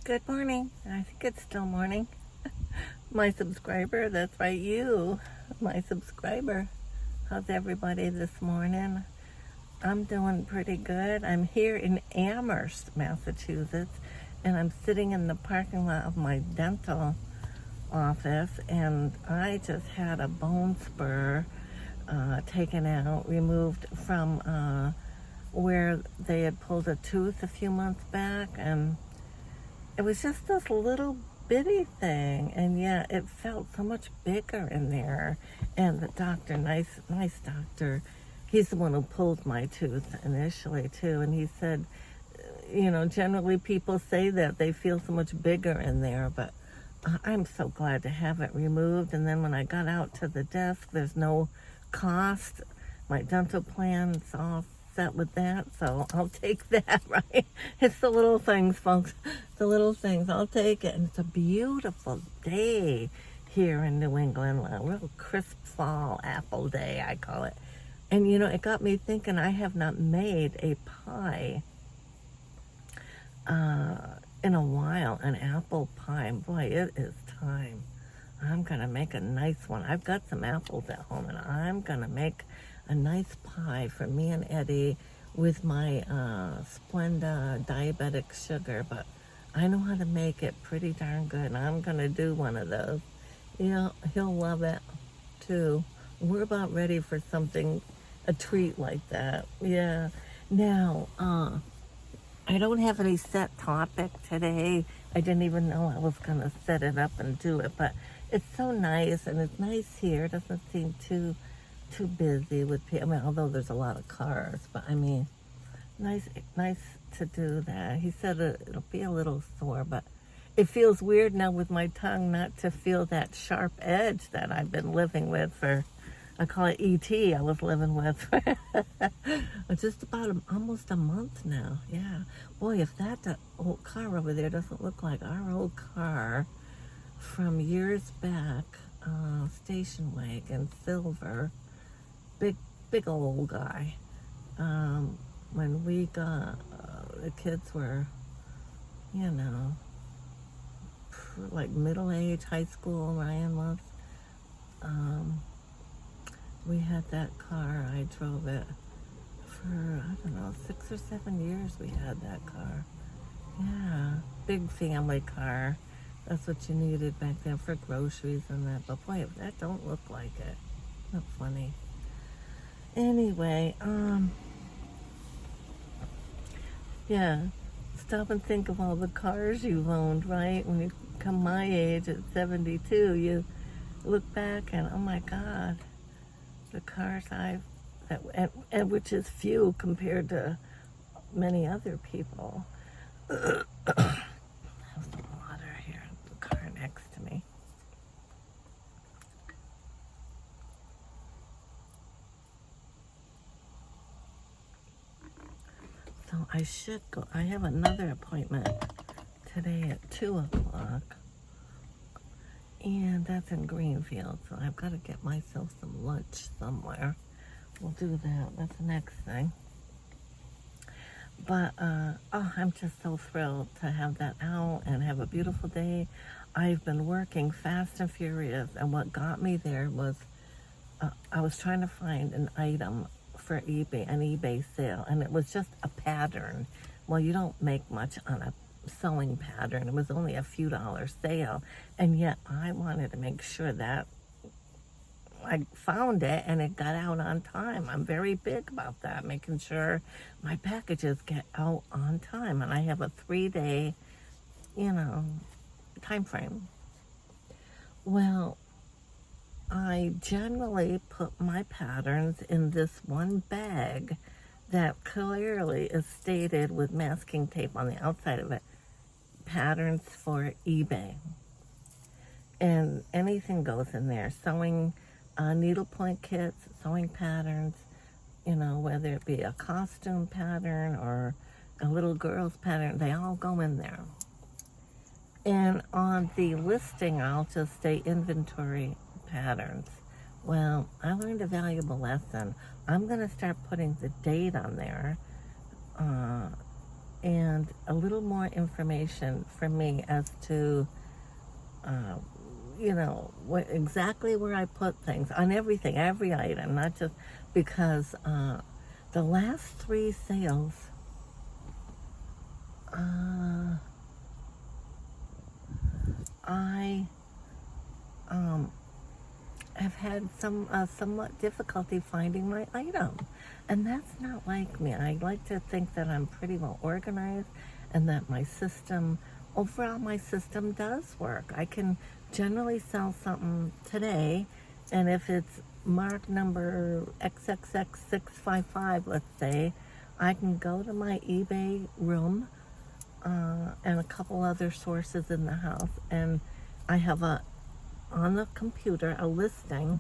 Good morning. I think it's still morning. My subscriber, that's right, you, my subscriber. How's everybody this morning? I'm doing pretty good. I'm here in Amherst, Massachusetts, and I'm sitting in the parking lot of my dental office, and I just had a bone spur taken out, removed from where they had pulled a tooth a few months back, and it was just this little bitty thing, and yeah, it felt so much bigger in there. And the doctor, nice doctor, he's the one who pulled my tooth initially too, and he said, generally people say that they feel so much bigger in there, but I'm so glad to have it removed. And then when I got out to the desk, there's no cost. My dental plan's all set with that, so I'll take that, right? It's the little things, folks. The little things. I'll take it. And it's a beautiful day here in New England. A real crisp fall apple day, I call it. And it got me thinking, I have not made a pie in a while, an apple pie. Boy, it is time. I'm gonna make a nice one. I've got some apples at home, and I'm gonna make a nice pie for me and Eddie with my Splenda diabetic sugar, but I know how to make it pretty darn good. I'm gonna do one of those. He'll love it too. We're about ready for something, a treat like that. Yeah. Now, I don't have any set topic today. I didn't even know I was gonna set it up and do it, but it's so nice, and it's nice here. It doesn't seem too busy with people. I mean, although there's a lot of cars, but I mean, nice to do that. He said it'll be a little sore, but it feels weird now with my tongue not to feel that sharp edge that I've been living with for, I call it ET, I was living with for just about almost a month now. Yeah. Boy, if that old car over there doesn't look like our old car from years back, station wagon, silver, big old guy. When we got, the kids were, like middle age, high school, Ryan was. We had that car. I drove it for, 6 or 7 years we had that car. Yeah, big family car. That's what you needed back then for groceries and that. But boy, if that don't look like it. Not funny. Anyway, yeah, stop and think of all the cars you've owned, right? When you come my age at 72, you look back and, oh my God, the cars and which is few compared to many other people. Have some water here, the car next to me. So I should go. I have another appointment today at 2 o'clock. And that's in Greenfield. So I've got to get myself some lunch somewhere. We'll do that. That's the next thing. But, I'm just so thrilled to have that out and have a beautiful day. I've been working fast and furious. And what got me there was I was trying to find an item for eBay, an eBay sale, and it was just a pattern. Well, you don't make much on a sewing pattern. It was only a few dollars sale, and yet I wanted to make sure that I found it and it got out on time. I'm very big about that, making sure my packages get out on time, and I have a 3-day, time frame. Well, I generally put my patterns in this one bag that clearly is stated with masking tape on the outside of it, patterns for eBay. And anything goes in there, sewing needlepoint kits, sewing patterns, whether it be a costume pattern or a little girl's pattern, they all go in there. And on the listing, I'll just say inventory patterns. Well, I learned a valuable lesson. I'm going to start putting the date on there and a little more information from me as to, exactly where I put things on everything, every item, not just because the last 3 sales, I have had somewhat difficulty finding my item. And that's not like me. I like to think that I'm pretty well organized and that overall my system does work. I can generally sell something today, and if it's mark number XXX655, let's say, I can go to my eBay room and a couple other sources in the house, and I have on the computer a listing,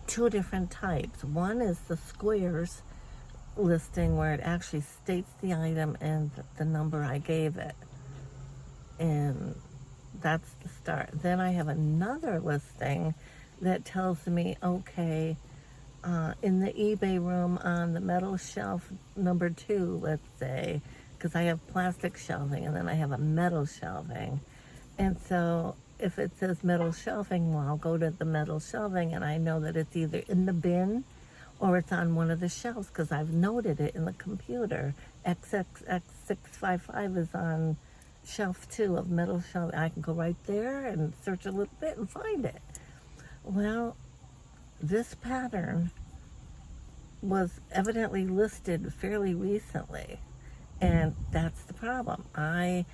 2 different types. One is the squares listing where it actually states the item and the number I gave it, and that's the start. Then I have another listing that tells me, okay, in the eBay room on the metal shelf number 2, let's say, because I have plastic shelving and then I have a metal shelving. And so if it says metal shelving, well, I'll go to the metal shelving and I know that it's either in the bin or it's on one of the shelves because I've noted it in the computer. XXX655 is on shelf 2 of metal shelving. I can go right there and search a little bit and find it. Well, this pattern was evidently listed fairly recently, and that's the problem. I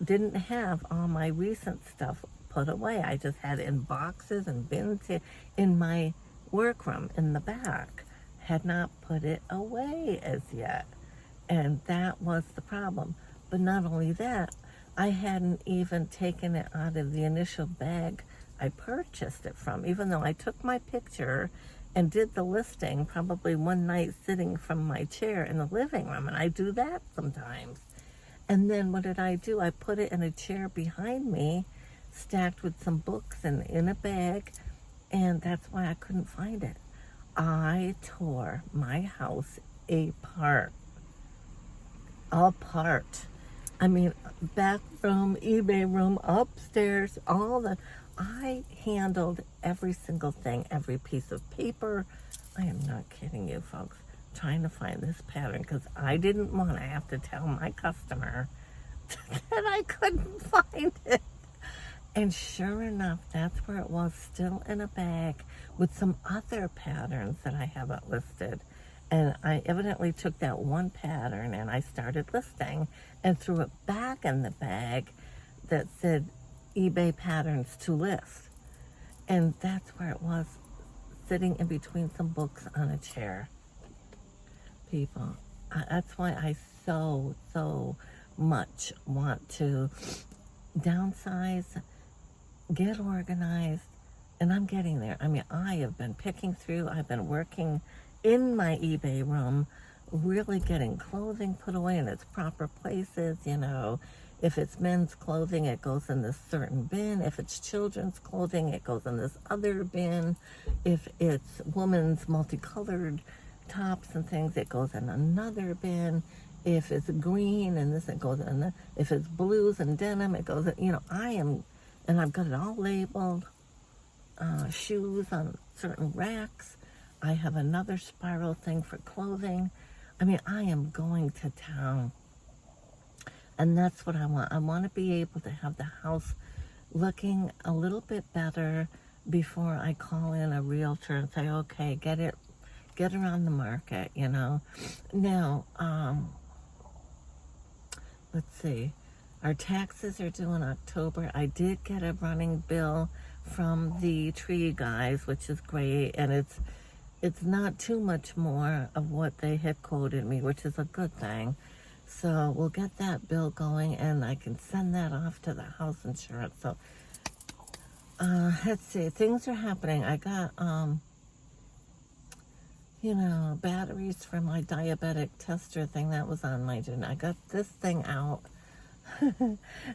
didn't have all my recent stuff put away. I just had it in boxes and bins in my workroom in the back. Had not put it away as yet, and that was the problem. But not only that, I hadn't even taken it out of the initial bag I purchased it from, even though I took my picture and did the listing probably one night sitting from my chair in the living room, and I do that sometimes. And then what did I do? I put it in a chair behind me, stacked with some books and in a bag, and that's why I couldn't find it. I tore my house apart. I mean, back room, eBay room, upstairs, I handled every single thing, every piece of paper. I am not kidding you, folks. Trying to find this pattern because I didn't want to have to tell my customer that I couldn't find it. And sure enough, that's where it was, still in a bag with some other patterns that I haven't listed. And I evidently took that one pattern and I started listing and threw it back in the bag that said eBay patterns to list. And that's where it was, sitting in between some books on a chair. People, that's why I so much want to downsize, get organized, and I'm getting there. I mean, I have been picking through, I've been working in my eBay room, really getting clothing put away in its proper places. If it's men's clothing, it goes in this certain bin. If it's children's clothing, it goes in this other bin. If it's women's multicolored tops and things, it goes in another bin. If it's green and this, it goes in if it's blues and denim, it goes in, and I've got it all labeled. Shoes on certain racks. I have another spiral thing for clothing. I mean, I am going to town. And that's what I want. I want to be able to have the house looking a little bit better before I call in a realtor and say, okay, get her on the market, Now, let's see. Our taxes are due in October. I did get a running bill from the tree guys, which is great, and it's not too much more of what they had quoted me, which is a good thing. So we'll get that bill going, and I can send that off to the house insurance. So let's see, things are happening. I got batteries for my diabetic tester thing that was on my agenda. I got this thing out.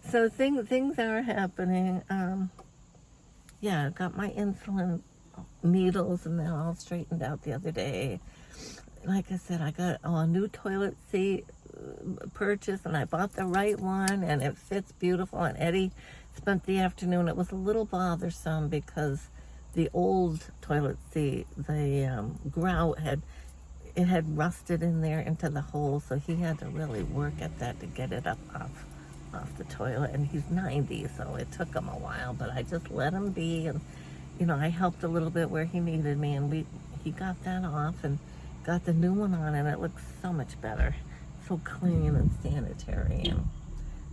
So things are happening. I got my insulin needles and they're all straightened out the other day. Like I said, I got a new toilet seat purchase, and I bought the right one, and it fits beautiful. And Eddie spent the afternoon. It was a little bothersome because the old toilet seat, the grout had rusted in there into the hole, so he had to really work at that to get it up off the toilet. And he's 90, so it took him a while, but I just let him be, and I helped a little bit where he needed me, and he got that off and got the new one on, and it looks so much better, so clean and sanitary, and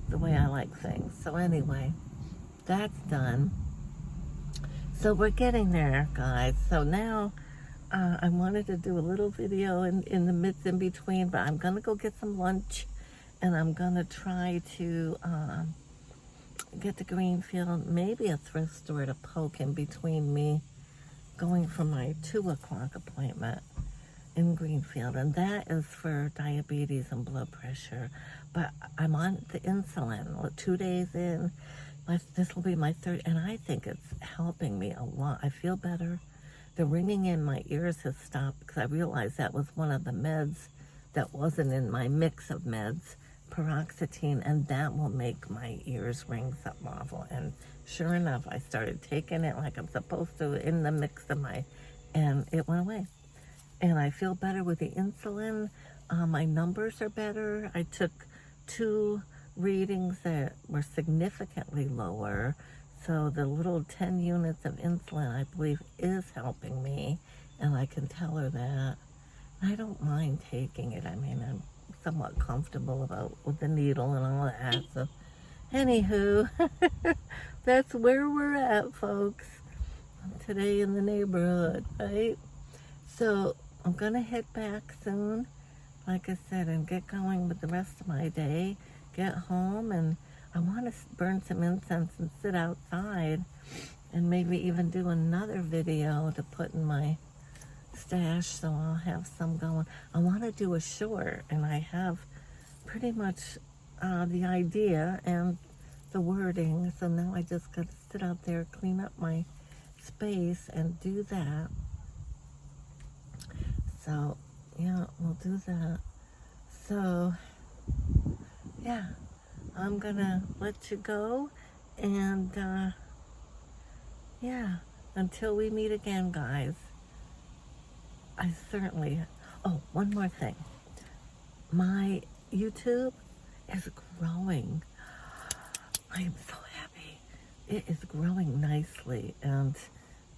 the way I like things. So anyway, that's done. So we're getting there, guys. So now I wanted to do a little video in the midst, in between, but I'm gonna go get some lunch, and I'm gonna try to get to Greenfield, maybe a thrift store to poke in between me going for my 2 o'clock appointment in Greenfield, and that is for diabetes and blood pressure. But I'm on the insulin 2 days in. This will be my third, and I think it's helping me a lot. I feel better. The ringing in my ears has stopped because I realized that was one of the meds that wasn't in my mix of meds, paroxetine, and that will make my ears ring something awful. And sure enough, I started taking it like I'm supposed to in the mix of and it went away. And I feel better with the insulin. My numbers are better. I took 2 readings that were significantly lower. So the little 10 units of insulin, I believe, is helping me. And I can tell her that. I don't mind taking it. I mean, I'm somewhat comfortable with the needle and all that. So anywho, that's where we're at, folks, today in the neighborhood, right? So I'm gonna head back soon, like I said, and get going with the rest of my day, get home, and I want to burn some incense and sit outside and maybe even do another video to put in my stash, so I'll have some going. I want to do a short, and I have pretty much the idea and the wording, so now I just got to sit out there, clean up my space, and do that. So yeah, we'll do that. So yeah, I'm gonna let you go, and yeah, until we meet again, guys. I certainly, oh, one more thing. My YouTube is growing. I am so happy. It is growing nicely, and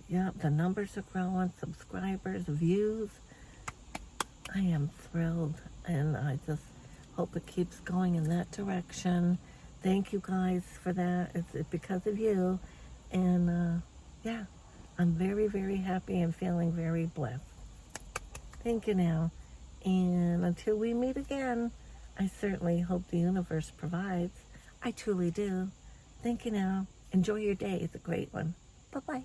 yeah, the numbers are growing, subscribers, views. I am thrilled, and I just hope it keeps going in that direction. Thank you guys for that. It's because of you, and yeah, I'm very, very happy and feeling very blessed. Thank you now. And until we meet again, I certainly hope the universe provides. I truly do. Thank you now. Enjoy your day. It's a great one. Bye-bye.